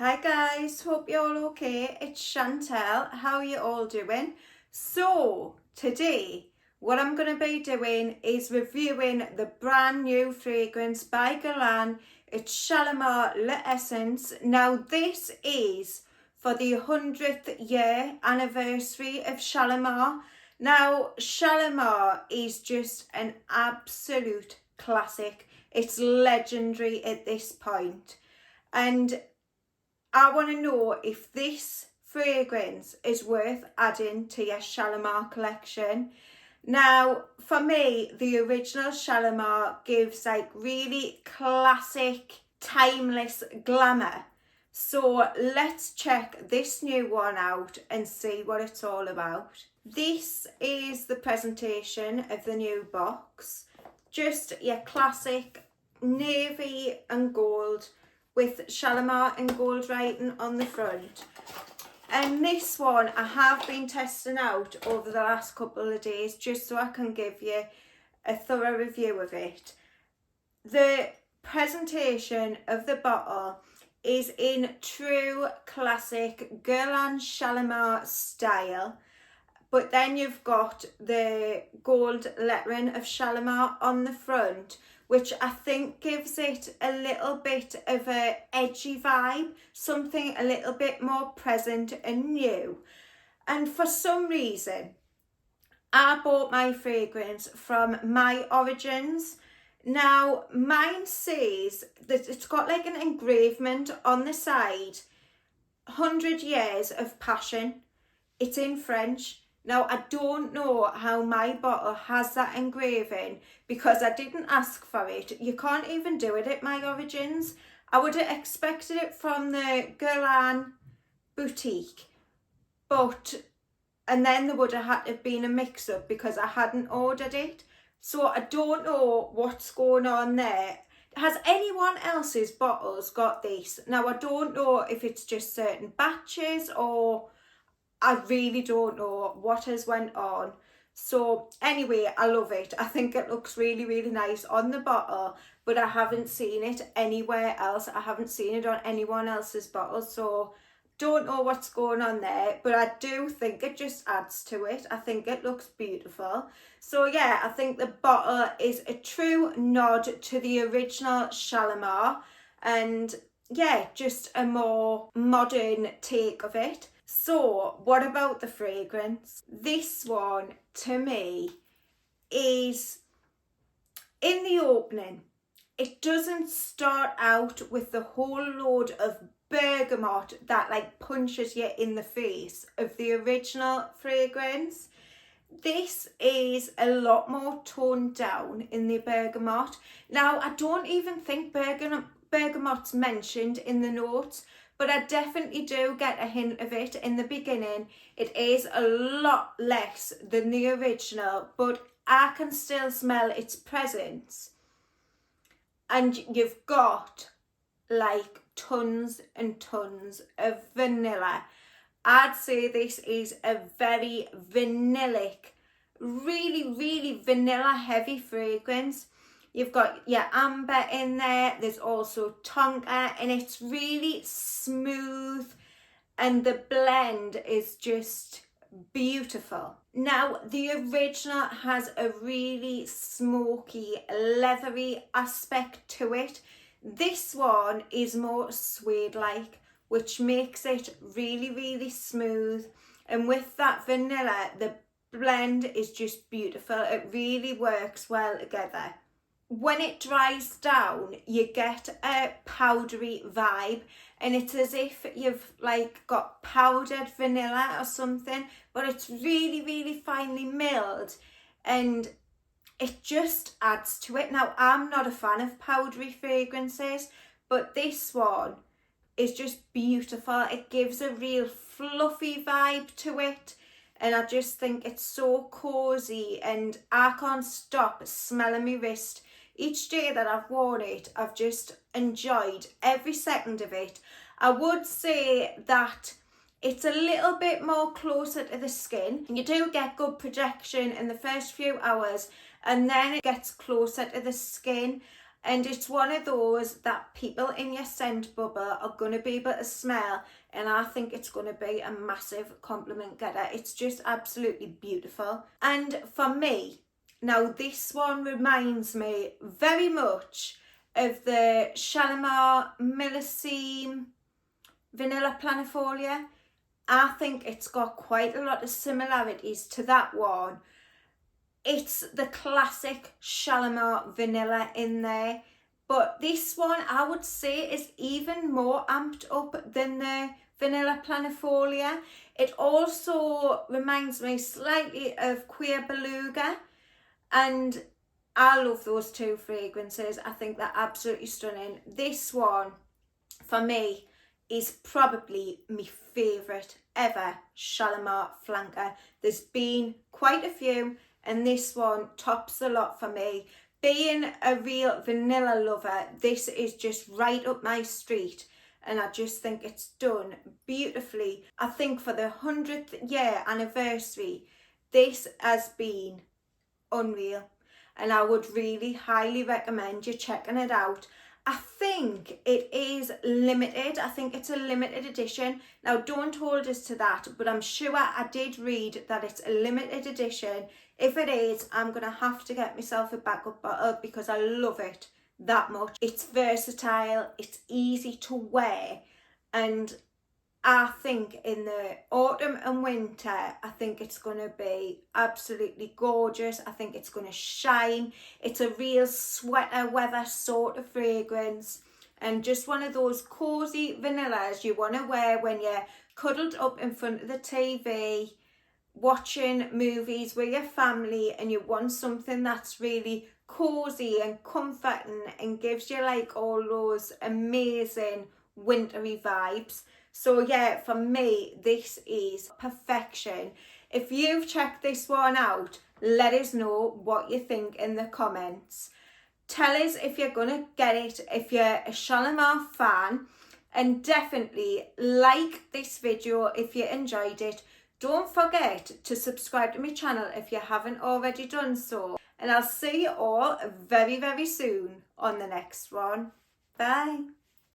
Hi guys, hope you're all okay. It's Chantel. How are you all doing? So today what I'm going to be doing is reviewing the brand new fragrance by Guerlain. It's Shalimar L'Essence. Now this is for the 100th year anniversary of Shalimar. Now Shalimar is just an absolute classic. It's legendary at this point. And I want to know if this fragrance is worth adding to your Shalimar collection. Now, for me, the original Shalimar gives like really classic, timeless glamour. So let's check this new one out and see what it's all about. This is the presentation of the new box. Just your classic navy and gold with Shalimar and gold writing on the front. And this one I have been testing out over the last couple of days just so I can give you a thorough review of it. The presentation of the bottle is in true classic Guerlain Shalimar style, but then you've got the gold lettering of Shalimar on the front, which I think gives it a little bit of a edgy vibe, something a little bit more present and new. And for some reason, I bought my fragrance from My Origins. Now, mine says that it's got like an engravement on the side, 100 years of passion. It's in French. Now, I don't know how my bottle has that engraving because I didn't ask for it. You can't even do it at My Origins. I would have expected it from the Guerlain boutique, and then there would have had to have been a mix-up because I hadn't ordered it. So I don't know what's going on there. Has anyone else's bottles got this? Now, I don't know if it's just certain batches or I really don't know what has went on. So anyway, I love it. I think it looks really, really nice on the bottle, but I haven't seen it anywhere else. I haven't seen it on anyone else's bottle, so don't know what's going on there, but I do think it just adds to it. I think it looks beautiful. So yeah, I think the bottle is a true nod to the original Shalimar, and yeah, just a more modern take of it. So what about the fragrance? This one to me is, in the opening, it doesn't start out with the whole load of bergamot that like punches you in the face of the original fragrance. This is a lot more toned down in the bergamot. Now, I don't even think bergamot's mentioned in the notes, but I definitely do get a hint of it in the beginning. It is a lot less than the original, but I can still smell its presence. And you've got like tons and tons of vanilla. I'd say this is a very vanillic, really, really vanilla heavy fragrance. You've got your amber in there. There's also tonka, and it's really smooth, and the blend is just beautiful. Now, the original has a really smoky, leathery aspect to it. This one is more suede-like, which makes it really, really smooth. And with that vanilla, the blend is just beautiful. It really works well together. When it dries down, you get a powdery vibe, and it's as if you've like got powdered vanilla or something, but it's really, really finely milled, and it just adds to it. Now, I'm not a fan of powdery fragrances, but this one is just beautiful. It gives a real fluffy vibe to it, and I just think it's so cozy, and I can't stop smelling my wrist. Each day that I've worn it, I've just enjoyed every second of it. I would say that it's a little bit more closer to the skin. You do get good projection in the first few hours, and then it gets closer to the skin. And it's one of those that people in your scent bubble are going to be able to smell, and I think it's going to be a massive compliment getter. It's just absolutely beautiful. And for me, now this one reminds me very much of the Shalimar L'Essence Vanilla Planifolia. I think it's got quite a lot of similarities to that one. It's the classic Shalimar vanilla in there, but this one I would say is even more amped up than the Vanilla Planifolia. It also reminds me slightly of Queer Beluga, and I love those two fragrances. I think they're absolutely stunning. This one, for me, is probably my favourite ever Shalimar flanker. There's been quite a few, and this one tops the lot for me. Being a real vanilla lover, this is just right up my street, and I just think it's done beautifully. I think for the 100th year anniversary, this has been unreal, and I would really highly recommend you checking it out. I think it is limited. I think it's a limited edition. Now, don't hold us to that, but I'm sure I did read that it's a limited edition. If it is, I'm going to have to get myself a backup bottle because I love it that much. It's versatile, it's easy to wear, and I think in the autumn and winter, I think it's going to be absolutely gorgeous. I think it's going to shine. It's a real sweater weather sort of fragrance, and just one of those cozy vanillas you want to wear when you're cuddled up in front of the TV, watching movies with your family, and you want something that's really cozy and comforting and gives you like all those amazing wintry vibes. So yeah, for me, this is perfection. If you've checked this one out, let us know what you think in the comments. Tell us if you're going to get it, if you're a Shalimar fan, and definitely like this video if you enjoyed it. Don't forget to subscribe to my channel if you haven't already done so. And I'll see you all very, very soon on the next one. Bye.